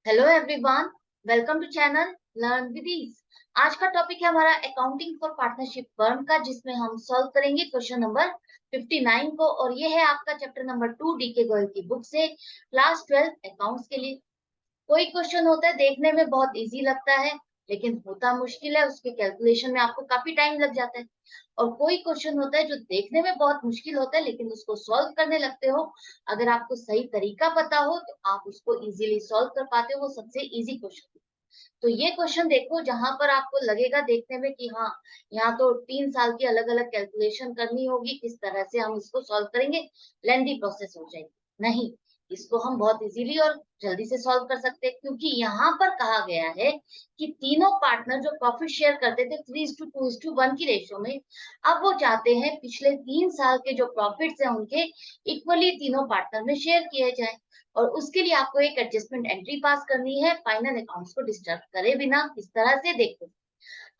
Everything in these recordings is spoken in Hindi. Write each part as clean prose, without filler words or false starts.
Hello everyone, welcome to channel learn with ease. आज का टॉपिक है हमारा अकाउंटिंग फॉर पार्टनरशिप फर्म का, जिसमें हम सॉल्व करेंगे क्वेश्चन नंबर 59 को। और ये है आपका चैप्टर नंबर 2 डीके गोयल की बुक से, क्लास 12 अकाउंट्स के लिए। कोई क्वेश्चन होता है देखने में बहुत इजी लगता है, लेकिन होता मुश्किल है, उसके कैलकुलेशन में आपको काफी टाइम लग जाता है। और कोई क्वेश्चन होता है जो देखने में बहुत मुश्किल होता है, लेकिन उसको सॉल्व करने लगते हो, अगर आपको सही तरीका पता हो तो आप उसको इजीली सॉल्व कर पाते हो। वो सबसे इजी क्वेश्चन। तो ये क्वेश्चन देखो, जहां पर आपको लगेगा देखने में कि हाँ, यहाँ तो 3 साल की अलग अलग कैलकुलेशन करनी होगी, किस तरह से हम इसको सॉल्व करेंगे, लेंदी प्रोसेस हो जाएगी। नहीं, इसको हम बहुत इजीली और जल्दी से सॉल्व कर सकते हैं, क्योंकि यहाँ पर कहा गया है कि तीनों पार्टनर जो प्रॉफिट शेयर करते थे 3:2:1 की रेशियो में, अब वो चाहते हैं पिछले 3 साल के जो प्रॉफिट्स हैं उनके इक्वली तीनों पार्टनर में शेयर किए जाए। और उसके लिए आपको एक एडजस्टमेंट एंट्री पास करनी है, फाइनल अकाउंट्स को डिस्टर्ब करे बिना। इस तरह से देखो,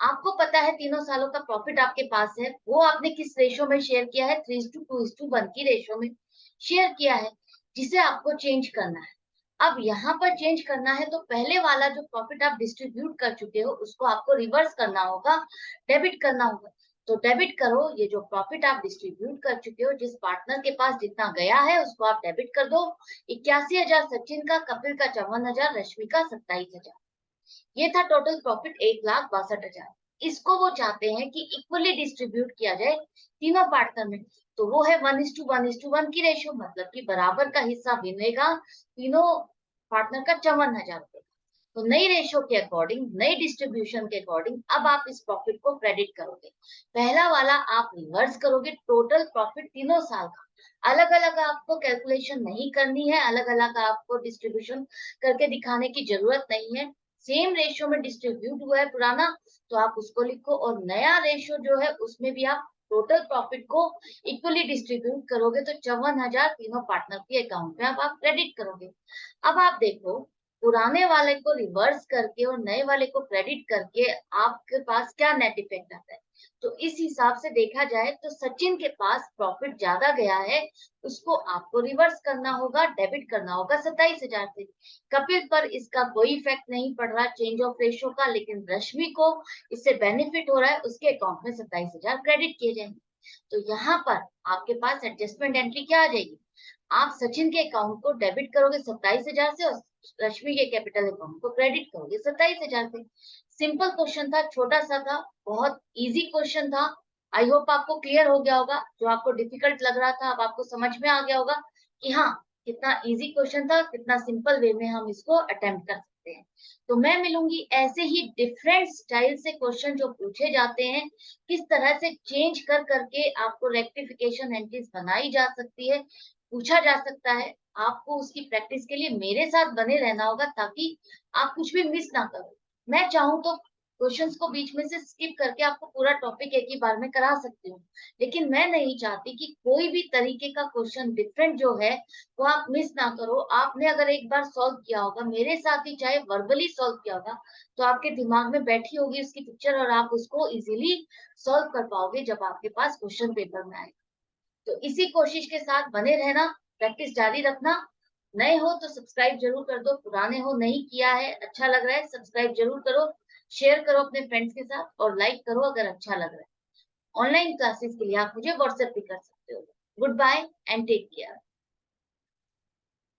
आपको पता है तीनों सालों का प्रॉफिट आपके पास है, वो आपने किस रेशियो में शेयर किया है, 3:2:1 की रेशियो में शेयर किया है, जिसे आपको चेंज करना है। अब यहाँ पर चेंज करना है तो पहले वाला जो प्रॉफिट आप डिस्ट्रीब्यूट कर चुके हो उसको आपको रिवर्स करना होगा, डेबिट करना होगा। तो डेबिट करो, ये जो प्रॉफिट आप डिस्ट्रीब्यूट कर चुके हो, जिस पार्टनर के पास जितना गया है उसको आप डेबिट कर दो। 81,000 सचिन का, कपिल का 54,000, रश्मि का 27,000। ये था टोटल प्रॉफिट 1,62,000। इसको वो चाहते हैं कि इक्वली डिस्ट्रीब्यूट किया जाए तीनों पार्टनर में। तो वो है 1:1:1 की रेशियो, मतलब कि बराबर का हिस्सा मिलेगा तीनों पार्टनर का 54,000 रुपए। तो नई रेशियो के अकॉर्डिंग, नई डिस्ट्रीब्यूशन के अकॉर्डिंग अब आप इस प्रॉफिट को क्रेडिट करोगे। पहला वाला आप रिवर्स करोगे, टोटल प्रॉफिट तीनों साल का। अलग अलग आपको कैलकुलेशन नहीं करनी है, अलग अलग आपको डिस्ट्रीब्यूशन करके दिखाने की जरूरत नहीं है। सेम रेशियो में डिस्ट्रीब्यूट हुआ है पुराना, तो आप उसको लिखो, और नया रेशियो जो है उसमें भी आप टोटल प्रॉफिट को इक्वली डिस्ट्रीब्यूट करोगे, तो 54,000 तीनों पार्टनर के अकाउंट में अब आप क्रेडिट करोगे। अब आप देखो, पुराने वाले को रिवर्स करके और नए वाले को क्रेडिट करके आपके पास क्या नेट इफेक्ट आता है। तो इस हिसाब से देखा जाए तो सचिन के पास प्रॉफिट ज्यादा गया है, उसको आपको रिवर्स करना होगा, डेबिट करना होगा 27,000 से। कपिल पर इसका कोई इफेक्ट नहीं पड़ रहा चेंज ऑफ रेशियो का, लेकिन रश्मि को इससे बेनिफिट हो रहा है, उसके अकाउंट में 27,000 क्रेडिट किए जाएंगे। तो यहाँ पर आपके पास एडजस्टमेंट एंट्री क्या आ जाएगी, आप सचिन के अकाउंट को डेबिट करोगे 27,000 से, और रश्मि के कैपिटल अकाउंट को क्रेडिट करोगे 27,000 से। सिंपल क्वेश्चन था, छोटा सा था, बहुत इजी क्वेश्चन था। आई होप आपको क्लियर हो गया होगा। जो आपको डिफिकल्ट लग रहा था अब आपको समझ में आ गया होगा कि हाँ, कितना इजी क्वेश्चन था, कितना सिंपल वे में हम इसको अटेम्प्ट कर सकते हैं। तो मैं मिलूंगी ऐसे ही डिफरेंट स्टाइल से क्वेश्चन जो पूछे जाते हैं, किस तरह से चेंज कर करके आपको रेक्टिफिकेशन एंट्रीज बनाई जा सकती है, पूछा जा सकता है। आपको उसकी प्रैक्टिस के लिए मेरे साथ बने रहना होगा, ताकि आप कुछ भी मिस ना करो। मैं चाहूँ तो क्वेश्चंस को बीच में से स्किप करके आपको पूरा टॉपिक एक ही बार में करा सकती हूँ, लेकिन मैं नहीं चाहती कि कोई भी तरीके का क्वेश्चन डिफरेंट जो है वो आप मिस ना करो। आपने अगर एक बार सॉल्व किया होगा मेरे साथ ही, चाहे वर्बली सॉल्व किया होगा, तो आपके दिमाग में बैठी होगी उसकी पिक्चर, और आप उसको इजीली सॉल्व कर पाओगे जब आपके पास क्वेश्चन पेपर में आए। तो इसी कोशिश के साथ बने रहना, प्रैक्टिस जारी रखना। नए हो तो सब्सक्राइब जरूर कर दो, पुराने हो नहीं किया है, अच्छा लग रहा है, सब्सक्राइब जरूर करो, शेयर करो अपने फ्रेंड्स के साथ, और लाइक करो अगर अच्छा लग रहा है। ऑनलाइन क्लासेस के लिए आप मुझे व्हाट्सएप भी कर सकते हो। Good bye and take care.